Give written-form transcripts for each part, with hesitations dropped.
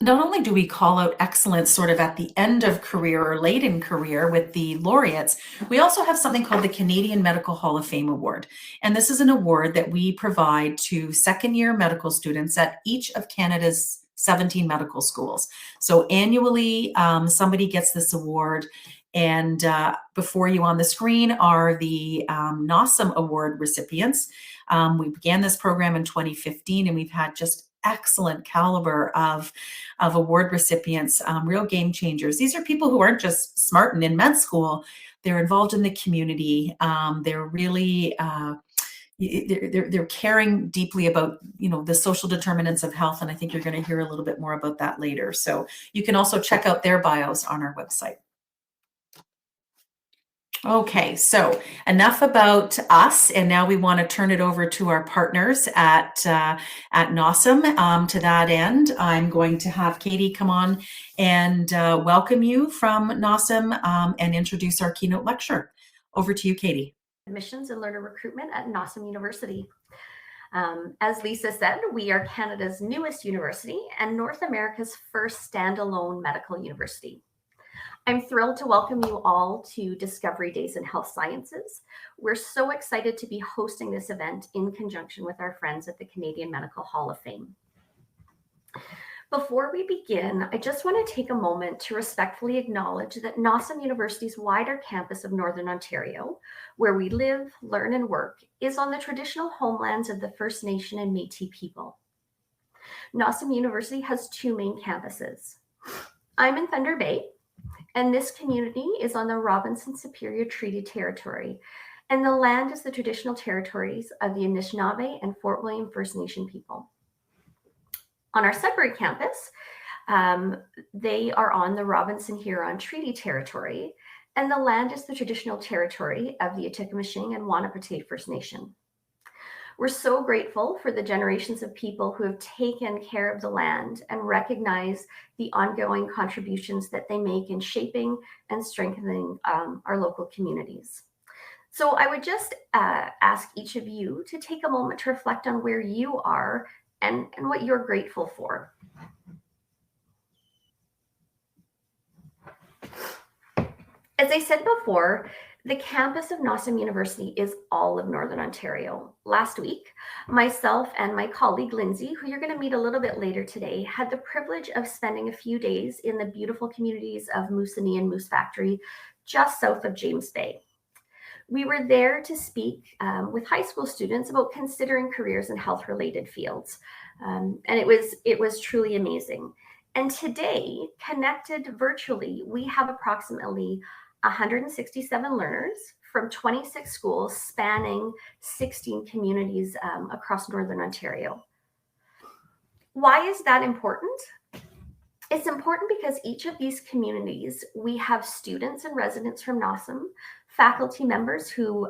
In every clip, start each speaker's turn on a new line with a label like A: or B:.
A: not only do we call out excellence sort of at the end of career or late in career with the laureates, we also have something called the Canadian Medical Hall of Fame Award. And this is an award that we provide to second-year medical students at each of Canada's 17 medical schools. So annually, somebody gets this award. And before you on the screen are the NOSM Award recipients. We began this program in 2015, and we've had just excellent caliber of award recipients, real game changers. These are people who aren't just smart and in med school, they're involved in the community. They're really, they're caring deeply about, the social determinants of health. And I think you're going to hear a little bit more about that later. So you can also check out their bios on our website. Okay, so enough about us, and now we want to turn it over to our partners at NOSM. To that end, I'm going to have Katie come on and welcome you from NOSM and introduce our keynote lecture. Over to you, Katie.
B: Admissions and learner recruitment at NOSM University. As Lisa said, we are Canada's newest university and North America's first standalone medical university. I'm thrilled to welcome you all to Discovery Days in Health Sciences. We're so excited to be hosting this event in conjunction with our friends at the Canadian Medical Hall of Fame. Before we begin, I just want to take a moment to respectfully acknowledge that NOSM University's wider campus of Northern Ontario, where we live, learn, and work, is on the traditional homelands of the First Nation and Métis people. NOSM University has two main campuses. I'm in Thunder Bay, and this community is on the Robinson Superior Treaty Territory, and the land is the traditional territories of the Anishinaabe and Fort William First Nation people. On our Sudbury campus, they are on the Robinson Huron Treaty Territory, and the land is the traditional territory of the Atikameksheng and Wahnapitae First Nation. We're so grateful for the generations of people who have taken care of the land and recognize the ongoing contributions that they make in shaping and strengthening our local communities. So I would just ask each of you to take a moment to reflect on where you are and what you're grateful for. As I said before, the campus of NOSM University is all of Northern Ontario. Last week, myself and my colleague Lindsay, who you're going to meet a little bit later today, had the privilege of spending a few days in the beautiful communities of Moosonee and Moose Factory, just south of James Bay. We were there to speak with high school students about considering careers in health-related fields, and it was truly amazing. And today, connected virtually, we have approximately 167 learners from 26 schools spanning 16 communities across Northern Ontario. Why is that important? It's important because each of these communities, we have students and residents from NOSM, faculty members who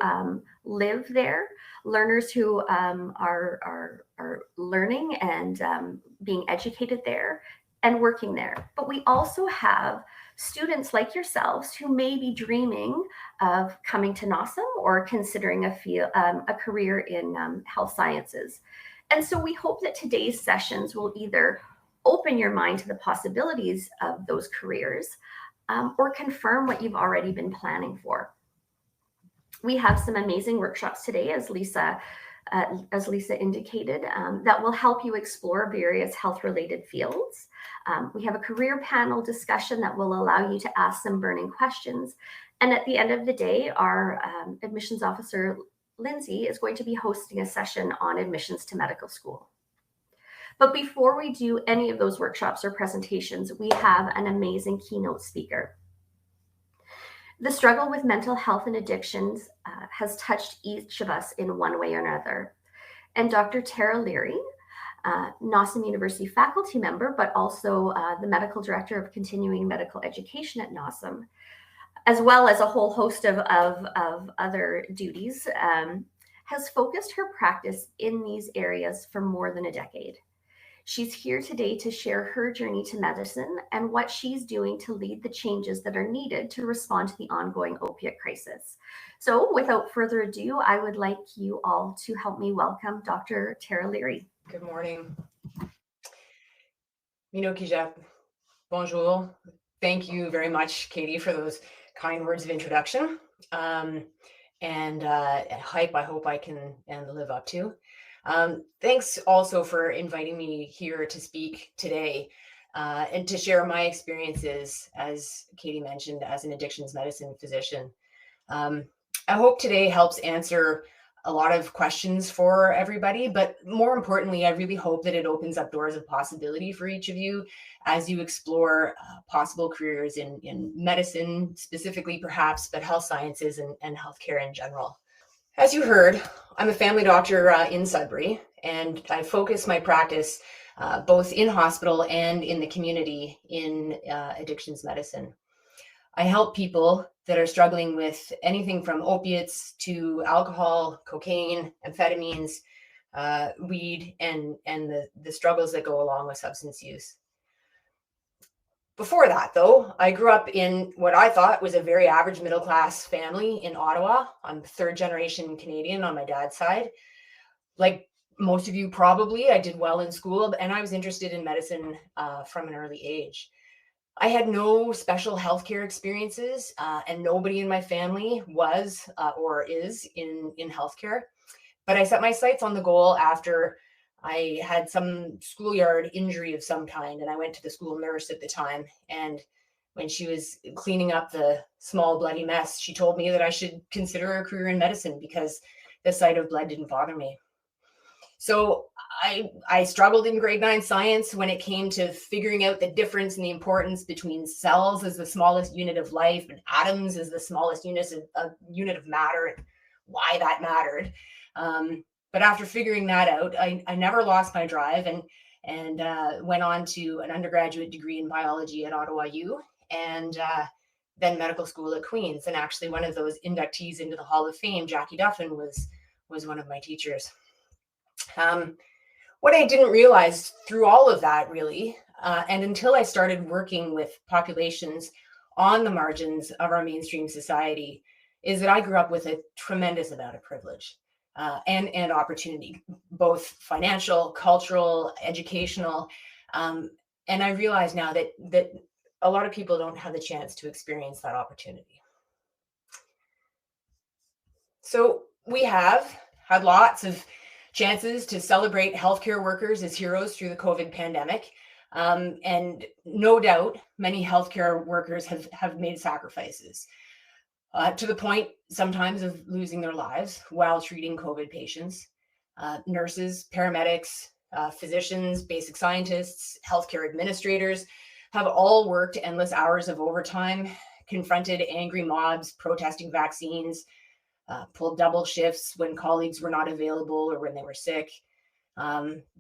B: live there, learners who are learning and being educated there and working there. But we also have students like yourselves who may be dreaming of coming to NOSM or considering a career in health sciences. And so we hope that today's sessions will either open your mind to the possibilities of those careers or confirm what you've already been planning for. We have some amazing workshops today, as Lisa indicated, that will help you explore various health-related fields. We have a career panel discussion that will allow you to ask some burning questions. And at the end of the day, our admissions officer, Lindsay, is going to be hosting a session on admissions to medical school. But before we do any of those workshops or presentations, we have an amazing keynote speaker. The struggle with mental health and addictions has touched each of us in one way or another. And Dr. Tara Leary, NOSM University faculty member, but also the medical director of continuing medical education at NOSM, as well as a whole host of other duties, has focused her practice in these areas for more than a decade. She's here today to share her journey to medicine and what she's doing to lead the changes that are needed to respond to the ongoing opiate crisis. So without further ado, I would like you all to help me welcome Dr. Tara Leary.
C: Good morning. Kija, bonjour. Thank you very much, Katie, for those kind words of introduction and hype I hope I can and live up to. Thanks also for inviting me here to speak today and to share my experiences, as Katie mentioned, as an addictions medicine physician. I hope today helps answer a lot of questions for everybody, but more importantly, I really hope that it opens up doors of possibility for each of you as you explore possible careers in medicine specifically, perhaps, but health sciences and healthcare in general. As you heard, I'm a family doctor in Sudbury, and I focus my practice both in hospital and in the community in addictions medicine. I help people that are struggling with anything from opiates to alcohol, cocaine, amphetamines, weed, and the struggles that go along with substance use. Before that, though, I grew up in what I thought was a very average middle-class family in Ottawa. I'm third-generation Canadian on my dad's side. Like most of you probably, I did well in school, and I was interested in medicine from an early age. I had no special healthcare experiences, and nobody in my family was or is in healthcare. But I set my sights on the goal after I had some schoolyard injury of some kind, and I went to the school nurse at the time. And when she was cleaning up the small bloody mess, she told me that I should consider a career in medicine because the sight of blood didn't bother me. So I struggled in grade 9 science when it came to figuring out the difference and the importance between cells as the smallest unit of life and atoms as the smallest unit of matter and why that mattered. But after figuring that out, I never lost my drive and went on to an undergraduate degree in biology at Ottawa U and then medical school at Queen's. And actually one of those inductees into the Hall of Fame, Jackie Duffin, was one of my teachers. What I didn't realize through all of that really, and until I started working with populations on the margins of our mainstream society, is that I grew up with a tremendous amount of privilege and opportunity, both financial, cultural, educational. And I realize now that a lot of people don't have the chance to experience that opportunity. So we have had lots of chances to celebrate healthcare workers as heroes through the COVID pandemic. And no doubt, many healthcare workers have made sacrifices to the point sometimes of losing their lives while treating COVID patients. Nurses, paramedics, physicians, basic scientists, healthcare administrators have all worked endless hours of overtime, confronted angry mobs protesting vaccines, pulled double shifts when colleagues were not available or when they were sick.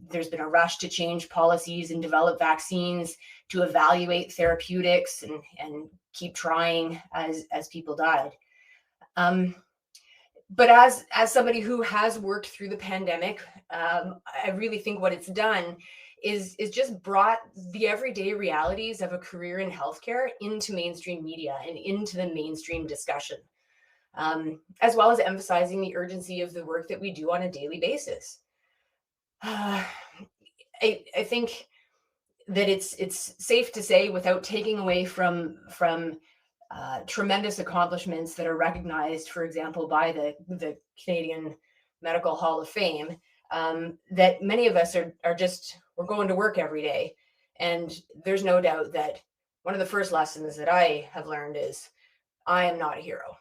C: There's been a rush to change policies and develop vaccines, to evaluate therapeutics and keep trying as people died. But as somebody who has worked through the pandemic, I really think what it's done is just brought the everyday realities of a career in healthcare into mainstream media and into the mainstream discussion. As well as emphasizing the urgency of the work that we do on a daily basis. I think that it's safe to say, without taking away from tremendous accomplishments that are recognized, for example, by the Canadian Medical Hall of Fame, that many of us we're going to work every day. And there's no doubt that one of the first lessons that I have learned is I am not a hero.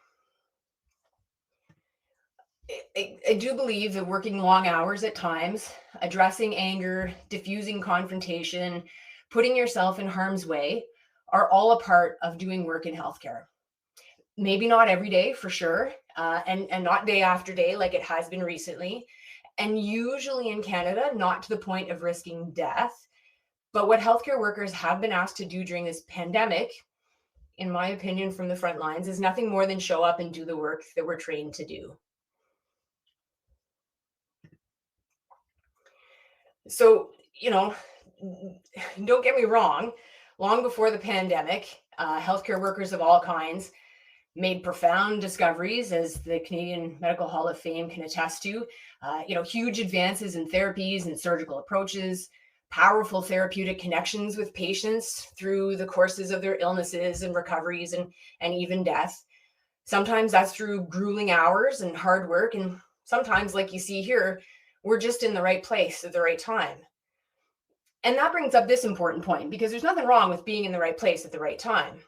C: I do believe that working long hours at times, addressing anger, diffusing confrontation, putting yourself in harm's way are all a part of doing work in healthcare. Maybe not every day for sure, and not day after day like it has been recently. And usually in Canada, not to the point of risking death. But what healthcare workers have been asked to do during this pandemic, in my opinion, from the front lines, is nothing more than show up and do the work that we're trained to do. So, don't get me wrong, long before the pandemic, healthcare workers of all kinds made profound discoveries, as the Canadian Medical Hall of Fame can attest to, huge advances in therapies and surgical approaches, powerful therapeutic connections with patients through the courses of their illnesses and recoveries and even death. Sometimes that's through grueling hours and hard work. And sometimes, like you see here, we're just in the right place at the right time. And that brings up this important point, because there's nothing wrong with being in the right place at the right time.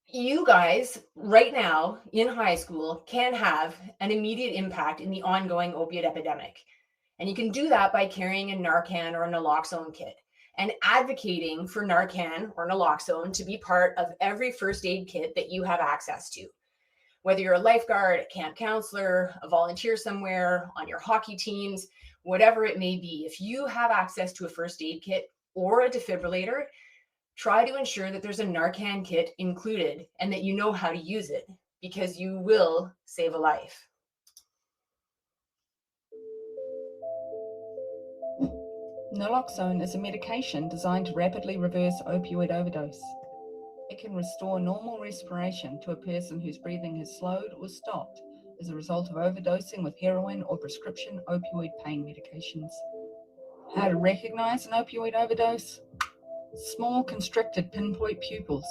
C: You guys right now in high school can have an immediate impact in the ongoing opiate epidemic. And you can do that by carrying a Narcan or a naloxone kit and advocating for Narcan or naloxone to be part of every first aid kit that you have access to. Whether you're a lifeguard, a camp counselor, a volunteer somewhere, on your hockey teams, whatever it may be, if you have access to a first aid kit or a defibrillator, try to ensure that there's a Narcan kit included and that you know how to use it, because you will save a life.
D: Naloxone is a medication designed to rapidly reverse opioid overdose. It can restore normal respiration to a person whose breathing has slowed or stopped as a result of overdosing with heroin or prescription opioid pain medications. How to recognize an opioid overdose? Small constricted pinpoint pupils,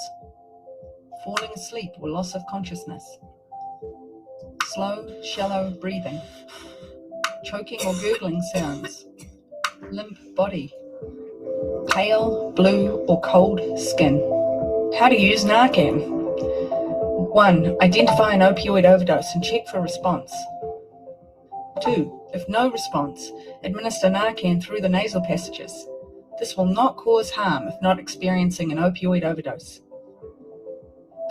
D: falling asleep or loss of consciousness, slow, shallow breathing, choking or gurgling sounds, limp body, pale, blue or cold skin. How to use Narcan. 1. Identify an opioid overdose and check for response. 2. If no response, administer Narcan through the nasal passages. This will not cause harm if not experiencing an opioid overdose.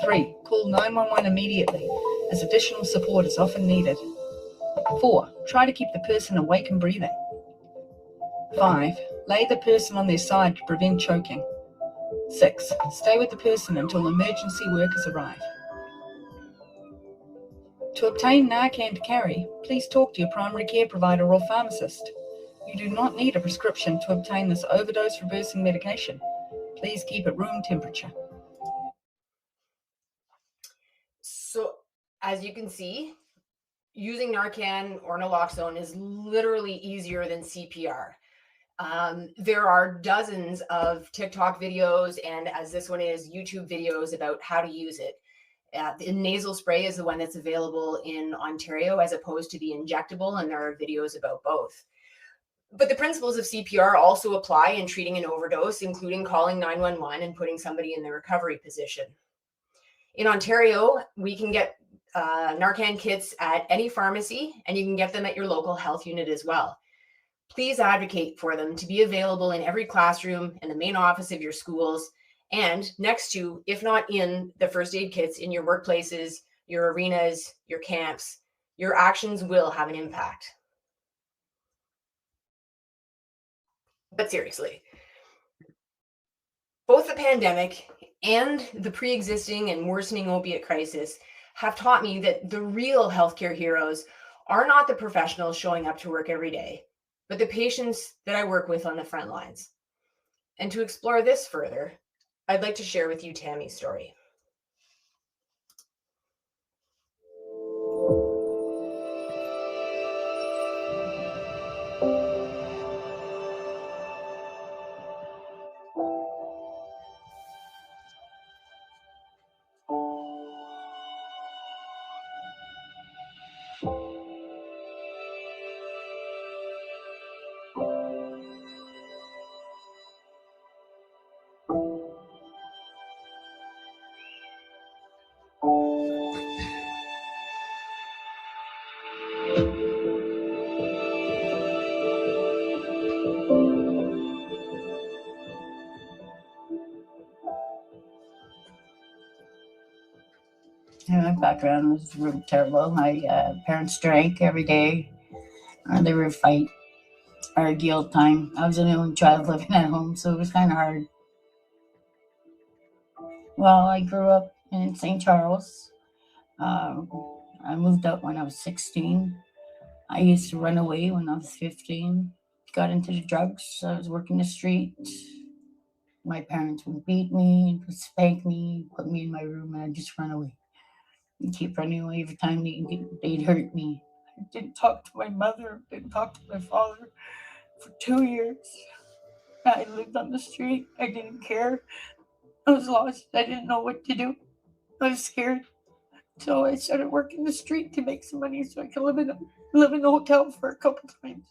D: 3. Call 911 immediately, as additional support is often needed. 4. Try to keep the person awake and breathing. 5. Lay the person on their side to prevent choking. 6. Stay with the person until emergency workers arrive. To obtain Narcan to carry, please talk to your primary care provider or pharmacist. You do not need a prescription to obtain this overdose reversing medication. Please keep it room temperature.
C: So, as you can see, using Narcan or naloxone is literally easier than CPR. There are dozens of TikTok videos, and as this one is, YouTube videos about how to use it. The nasal spray is the one that's available in Ontario as opposed to the injectable, and there are videos about both. But the principles of CPR also apply in treating an overdose, including calling 911 and putting somebody in the recovery position. In Ontario, we can get Narcan kits at any pharmacy, and you can get them at your local health unit as well. Please advocate for them to be available in every classroom and the main office of your schools, and next to, if not in, the first aid kits in your workplaces, your arenas, your camps. Your actions will have an impact. But seriously, both the pandemic and the pre-existing and worsening opiate crisis have taught me that the real healthcare heroes are not the professionals showing up to work every day, but the patients that I work with on the front lines. And to explore this further, I'd like to share with you Tammy's story.
E: My background was really terrible. My parents drank every day. They were fight, argue all the time. I was the only child living at home, so it was kind of hard. Well, I grew up in St. Charles. I moved out when I was 16. I used to run away when I was 15. Got into the drugs. I was working the street. My parents would beat me, spank me, put me in my room, and I'd just run away. And keep running away every time they'd hurt me. I didn't talk to my mother, didn't talk to my father. For 2 years, I lived on the street. I didn't care. I was lost. I didn't know what to do. I was scared. So I started working the street to make some money so I could live in a hotel for a couple times.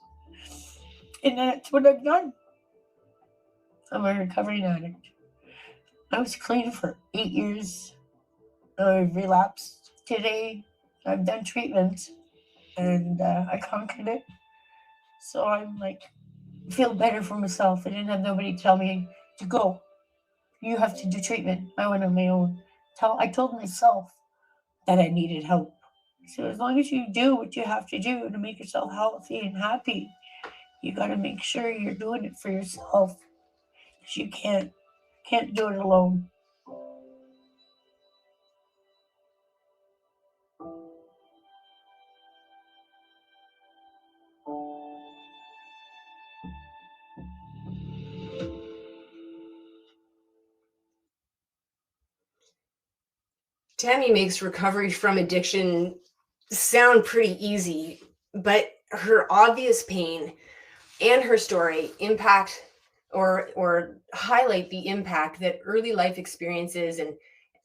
E: And that's what I've done. I'm a recovering addict. I was clean for 8 years. I relapsed today. I've done treatment and I conquered it. So I'm like, feel better for myself. I didn't have nobody tell me to go. You have to do treatment. I went on my own. I told myself that I needed help. So as long as you do what you have to do to make yourself healthy and happy, you got to make sure you're doing it for yourself. Because you can't do it alone.
C: Tammy makes recovery from addiction sound pretty easy, but her obvious pain and her story impact or highlight the impact that early life experiences and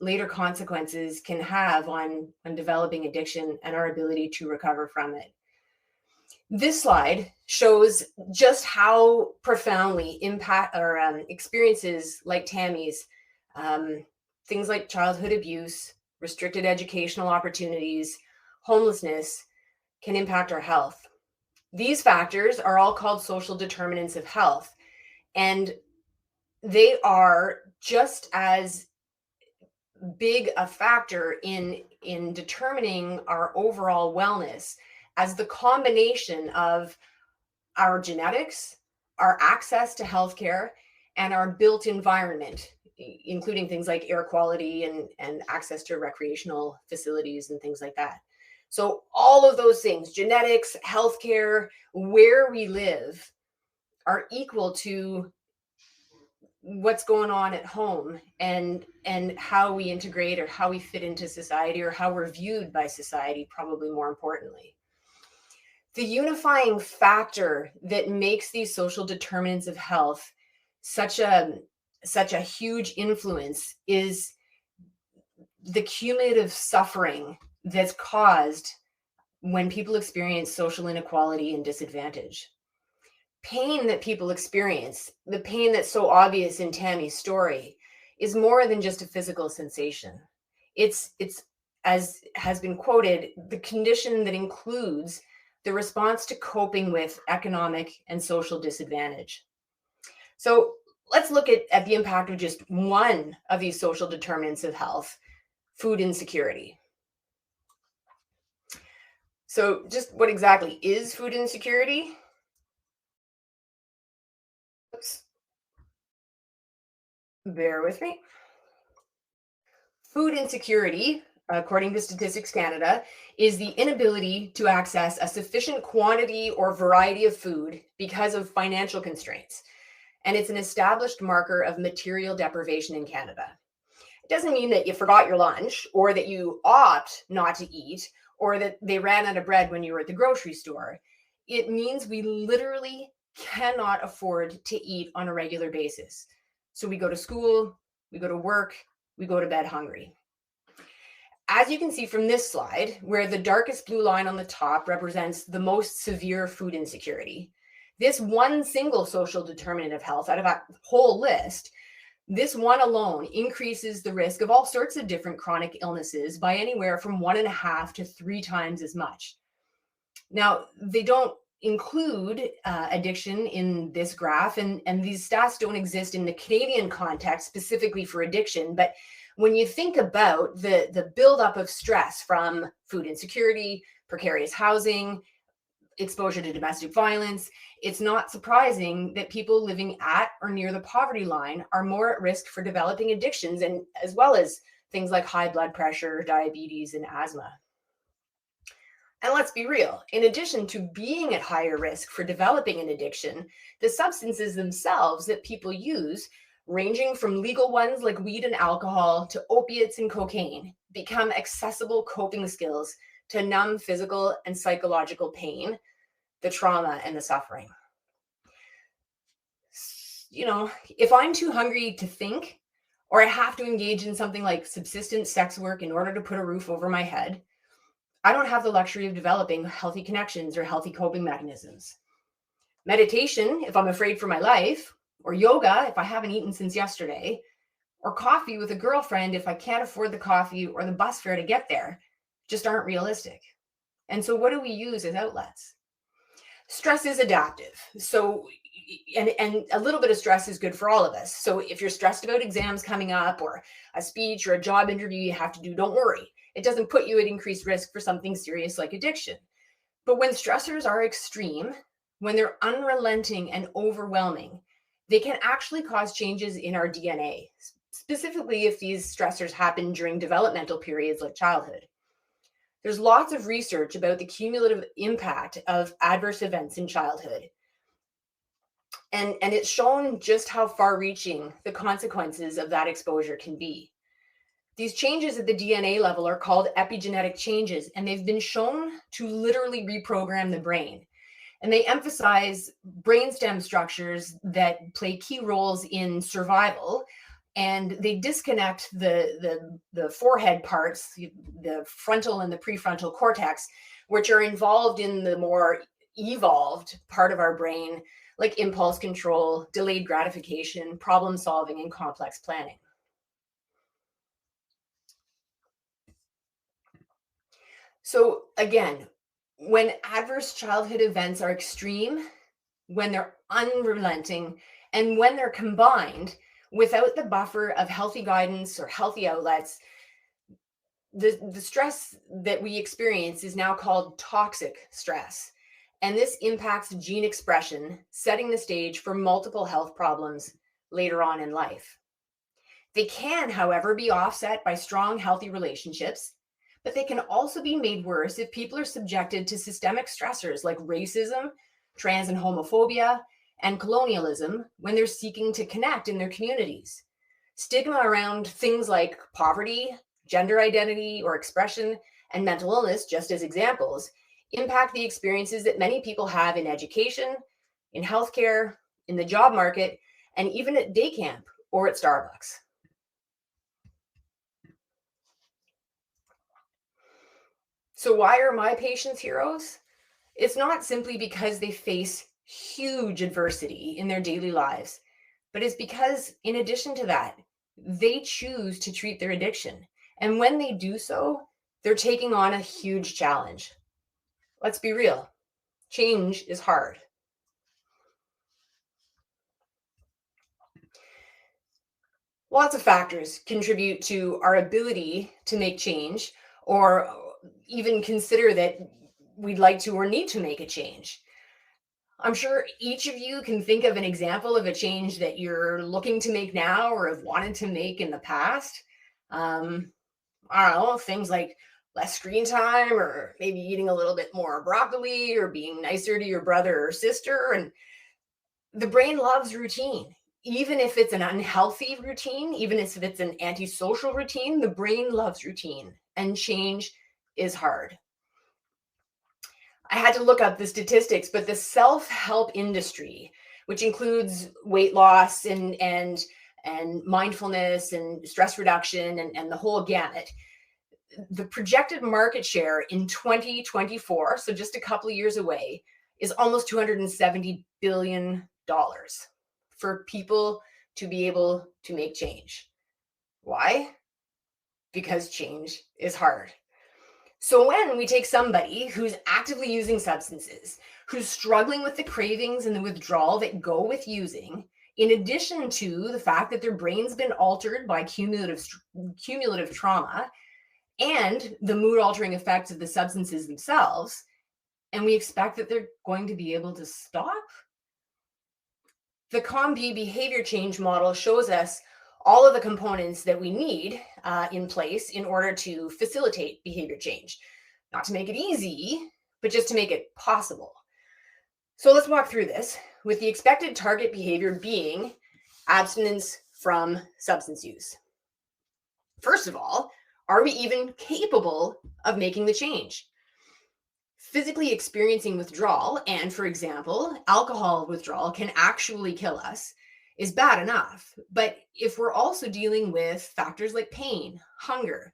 C: later consequences can have on developing addiction and our ability to recover from it. This slide shows just how profoundly impact or experiences like Tammy's, things like childhood abuse, restricted educational opportunities, homelessness, can impact our health. These factors are all called social determinants of health, and they are just as big a factor in determining our overall wellness as the combination of our genetics, our access to healthcare, and our built environment, including things like air quality and access to recreational facilities and things like that. So all of those things, genetics, healthcare, where we live, are equal to what's going on at home and how we integrate or how we fit into society or how we're viewed by society, probably more importantly. The unifying factor that makes these social determinants of health such a huge influence is the cumulative suffering that's caused when people experience social inequality and disadvantage. Pain that people experience, the pain that's so obvious in Tammy's story, is more than just a physical sensation. It's as has been quoted, the condition that includes the response to coping with economic and social disadvantage. So let's look at the impact of just one of these social determinants of health, food insecurity. So just what exactly is food insecurity? Oops. Bear with me. Food insecurity, according to Statistics Canada, is the inability to access a sufficient quantity or variety of food because of financial constraints. And it's an established marker of material deprivation in Canada. It doesn't mean that you forgot your lunch or that you opt not to eat or that they ran out of bread when you were at the grocery store. It means we literally cannot afford to eat on a regular basis. So we go to school, we go to work, we go to bed hungry. As you can see from this slide, where the darkest blue line on the top represents the most severe food insecurity, this one single social determinant of health out of that whole list, this one alone increases the risk of all sorts of different chronic illnesses by anywhere from 1.5 to 3 times as much. Now, they don't include addiction in this graph, and these stats don't exist in the Canadian context specifically for addiction. But when you think about the buildup of stress from food insecurity, precarious housing, exposure to domestic violence, it's not surprising that people living at or near the poverty line are more at risk for developing addictions, and as well as things like high blood pressure, diabetes, and asthma. And let's be real, in addition to being at higher risk for developing an addiction, the substances themselves that people use, ranging from legal ones like weed and alcohol to opiates and cocaine, become accessible coping skills to numb physical and psychological pain, the trauma, and the suffering. if I'm too hungry to think, or I have to engage in something like subsistence sex work in order to put a roof over my head, I don't have the luxury of developing healthy connections or healthy coping mechanisms. Meditation, if I'm afraid for my life, or yoga, if I haven't eaten since yesterday, or coffee with a girlfriend, if I can't afford the coffee or the bus fare to get there, just aren't realistic. And so what do we use as outlets? Stress is adaptive. So, and a little bit of stress is good for all of us. So if you're stressed about exams coming up or a speech or a job interview you have to do, don't worry. It doesn't put you at increased risk for something serious like addiction. But when stressors are extreme, when they're unrelenting and overwhelming, they can actually cause changes in our DNA, specifically if these stressors happen during developmental periods like childhood. There's lots of research about the cumulative impact of adverse events in childhood. And it's shown just how far-reaching the consequences of that exposure can be. These changes at the DNA level are called epigenetic changes, and they've been shown to literally reprogram the brain. And they emphasize brainstem structures that play key roles in survival, and they disconnect the forehead parts, the frontal and the prefrontal cortex, which are involved in the more evolved part of our brain, like impulse control, delayed gratification, problem solving, and complex planning. So again, when adverse childhood events are extreme, when they're unrelenting, and when they're combined without the buffer of healthy guidance or healthy outlets, the stress that we experience is now called toxic stress. And this impacts gene expression, setting the stage for multiple health problems later on in life. They can, however, be offset by strong, healthy relationships, but they can also be made worse if people are subjected to systemic stressors like racism, trans and homophobia, and colonialism when they're seeking to connect in their communities. Stigma around things like poverty, gender identity or expression, and mental illness, just as examples, impact the experiences that many people have in education, in healthcare, in the job market, and even at day camp or at Starbucks. So why are my patients heroes? It's not simply because they face huge adversity in their daily lives, but it's because in addition to that, they choose to treat their addiction. And when they do so, they're taking on a huge challenge. Let's be real, change is hard. Lots of factors contribute to our ability to make change or even consider that we'd like to or need to make a change. I'm sure each of you can think of an example of a change that you're looking to make now or have wanted to make in the past. I don't know, things like less screen time or maybe eating a little bit more broccoli or being nicer to your brother or sister. And the brain loves routine. Even if it's an unhealthy routine, even if it's an antisocial routine, the brain loves routine and change is hard. I had to look up the statistics, but the self-help industry, which includes weight loss and mindfulness and stress reduction and the whole gamut, the projected market share in 2024, so just a couple of years away, is almost $270 billion for people to be able to make change. Why? Because change is hard. So when we take somebody who's actively using substances, who's struggling with the cravings and the withdrawal that go with using, in addition to the fact that their brain's been altered by cumulative trauma and the mood-altering effects of the substances themselves, and we expect that they're going to be able to stop? The COMP behavior change model shows us all of the components that we need in place in order to facilitate behavior change. Not to make it easy, but just to make it possible. So let's walk through this with the expected target behavior being abstinence from substance use. First of all, are we even capable of making the change? Physically experiencing withdrawal, and for example, alcohol withdrawal can actually kill us. is bad enough. But if we're also dealing with factors like pain, hunger,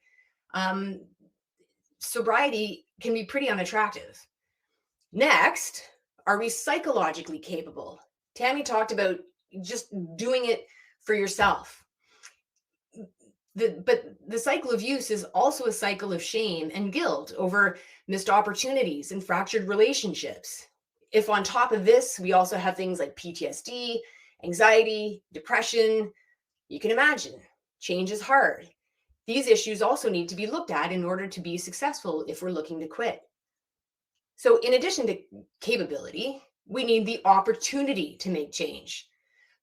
C: sobriety can be pretty unattractive. Next, are we psychologically capable? Tammy talked about just doing it for yourself. But the cycle of use is also a cycle of shame and guilt over missed opportunities and fractured relationships. If on top of this, we also have things like PTSD, anxiety, depression, you can imagine, change is hard. These issues also need to be looked at in order to be successful if we're looking to quit. So in addition to capability, we need the opportunity to make change.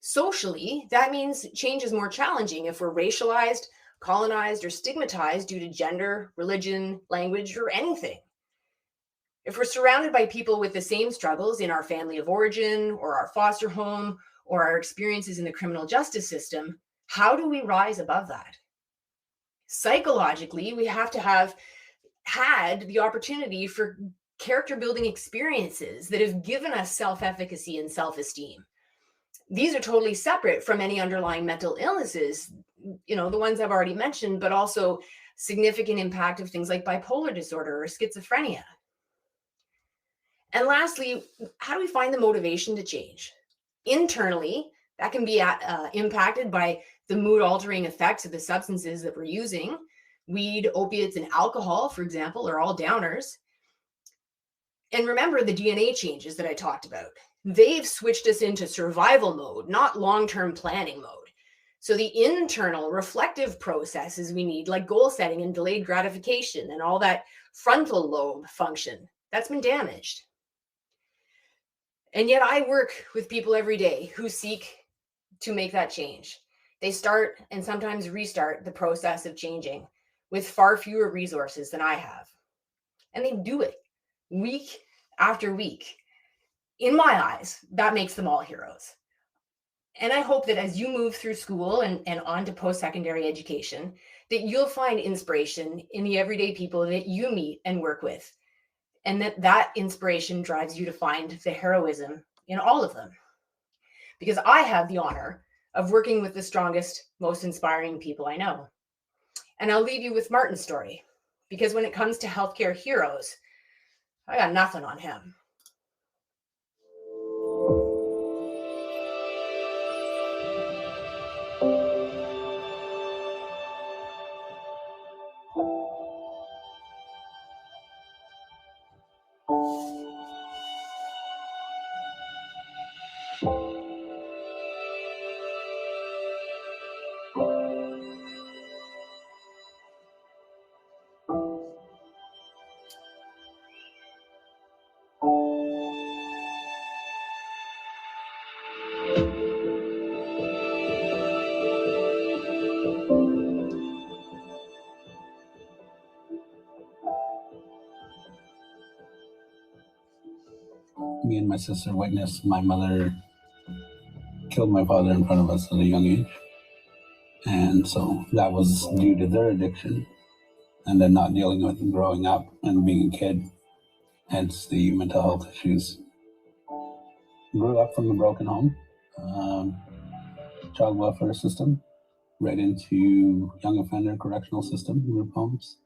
C: Socially, that means change is more challenging if we're racialized, colonized, or stigmatized due to gender, religion, language, or anything. If we're surrounded by people with the same struggles in our family of origin, or our foster home, or our experiences in the criminal justice system, how do we rise above that? Psychologically, we have to have had the opportunity for character building experiences that have given us self-efficacy and self-esteem. These are totally separate from any underlying mental illnesses, the ones I've already mentioned, but also significant impact of things like bipolar disorder or schizophrenia. And lastly, how do we find the motivation to change? Internally, that can be impacted by the mood-altering effects of the substances that we're using. Weed, opiates, and alcohol, for example, are all downers. And remember the DNA changes that I talked about. They've switched us into survival mode, not long-term planning mode. So the internal reflective processes we need, like goal setting and delayed gratification and all that frontal lobe function, that's been damaged. And yet I work with people every day who seek to make that change. They start and sometimes restart the process of changing with far fewer resources than I have. And they do it week after week. In my eyes, that makes them all heroes. And I hope that as you move through school and on to post-secondary education, that you'll find inspiration in the everyday people that you meet and work with. And that inspiration drives you to find the heroism in all of them. Because I have the honor of working with the strongest, most inspiring people I know. And I'll leave you with Martin's story, because when it comes to healthcare heroes, I got nothing on him.
F: Me and my sister witnessed my mother killed my father in front of us at a young age. And so that was due to their addiction and then not dealing with growing up and being a kid, hence the mental health issues. Grew up from a broken home, child welfare system, right into young offender correctional system, group homes.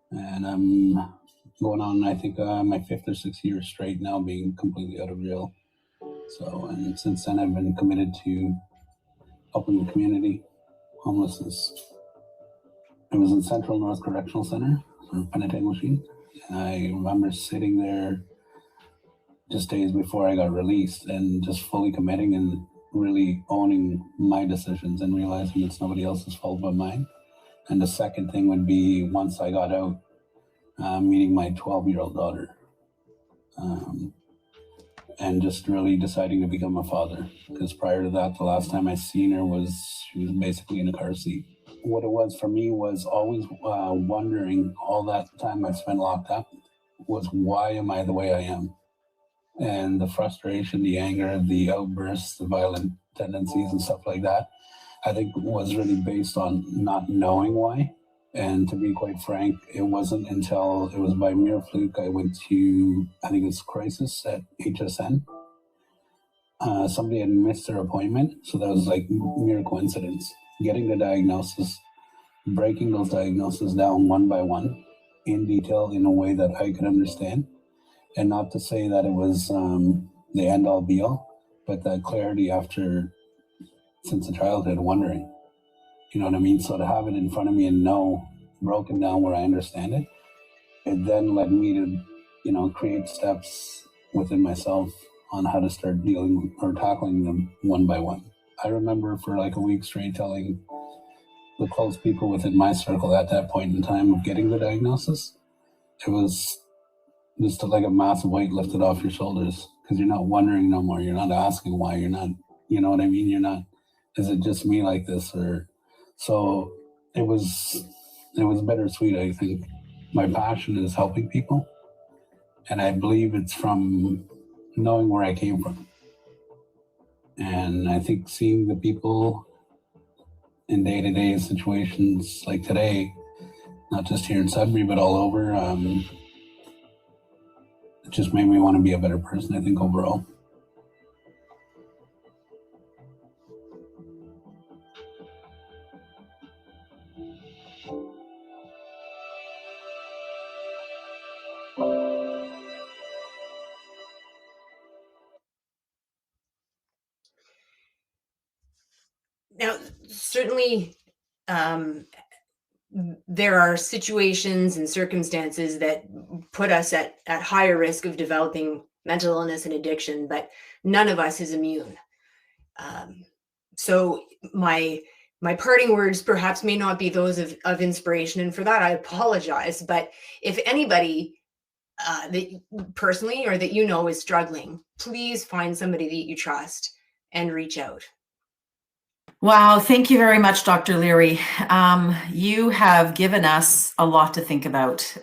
F: And I'm going on, I think, my 5th or 6th year straight now being completely out of jail. So, and since then I've been committed to helping the community, homelessness. I was in Central North Correctional Center, penitentiary. And I remember sitting there just days before I got released and just fully committing and really owning my decisions and realizing it's nobody else's fault but mine. And the second thing would be once I got out, meeting my 12-year-old daughter. And just really deciding to become a father. Because prior to that, the last time I seen her she was basically in a car seat. What it was for me was always wondering all that time I spent locked up was why am I the way I am? And the frustration, the anger, the outbursts, the violent tendencies and stuff like that, I think was really based on not knowing why. And to be quite frank, it wasn't until it was by mere fluke I went to, I think it's crisis at HSN. somebody had missed their appointment. So that was like mere coincidence. Getting the diagnosis, breaking those diagnoses down one by one in detail in a way that I could understand. And not to say that it was the end all be all, but that clarity after, since a childhood, wondering, you know what I mean? So to have it in front of me and know, broken down where I understand it, it then led me to, you know, create steps within myself on how to start dealing or tackling them one by one. I remember for like a week straight telling the close people within my circle at that point in time of getting the diagnosis, it was just like a massive weight lifted off your shoulders, because you're not wondering no more. You're not asking why. You're not, you know what I mean? You're not, is it just me like this? Or so it was bittersweet. I think my passion is helping people, and I believe it's from knowing where I came from. And I think seeing the people in day-to-day situations like today, not just here in Sudbury, but all over, it just made me want to be a better person, I think, overall.
C: Now, certainly, there are situations and circumstances that put us at higher risk of developing mental illness and addiction, but none of us is immune. So my parting words perhaps may not be those of inspiration, and for that I apologize. But if anybody that personally or that you know is struggling, please find somebody that you trust and reach out.
A: Wow, thank you very much, Dr. Leary. You have given us a lot to think about.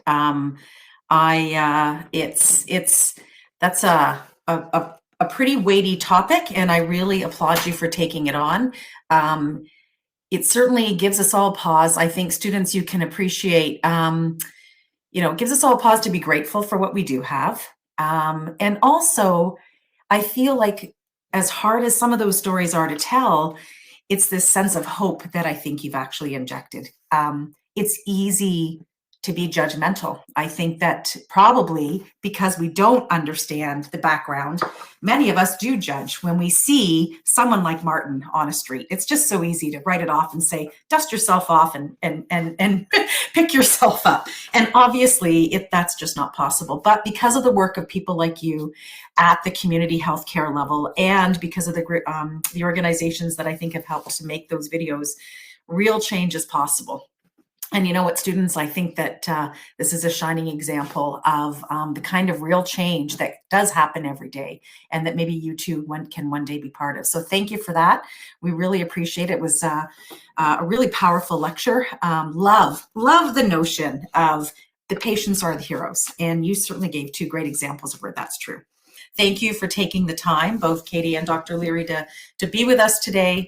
A: That's a pretty weighty topic, and I really applaud you for taking it on. It certainly gives us all pause. I think students, you can appreciate, it gives us all pause to be grateful for what we do have. And also, I feel like as hard as some of those stories are to tell, it's this sense of hope that I think you've actually injected. It's easy to be judgmental. I think that probably because we don't understand the background, many of us do judge when we see someone like Martin on a street. It's just so easy to write it off and say, dust yourself off and pick yourself up. And obviously that's just not possible. But because of the work of people like you at the community healthcare level, and because of the organizations that I think have helped to make those videos, real change is possible. And you know what, students, I think that this is a shining example of the kind of real change that does happen every day, and that maybe you too can one day be part of. So thank you for that. We really appreciate it. It was a really powerful lecture. Love the notion of the patients are the heroes. And you certainly gave two great examples of where that's true. Thank you for taking the time, both Katie and Dr. Leary, to be with us today.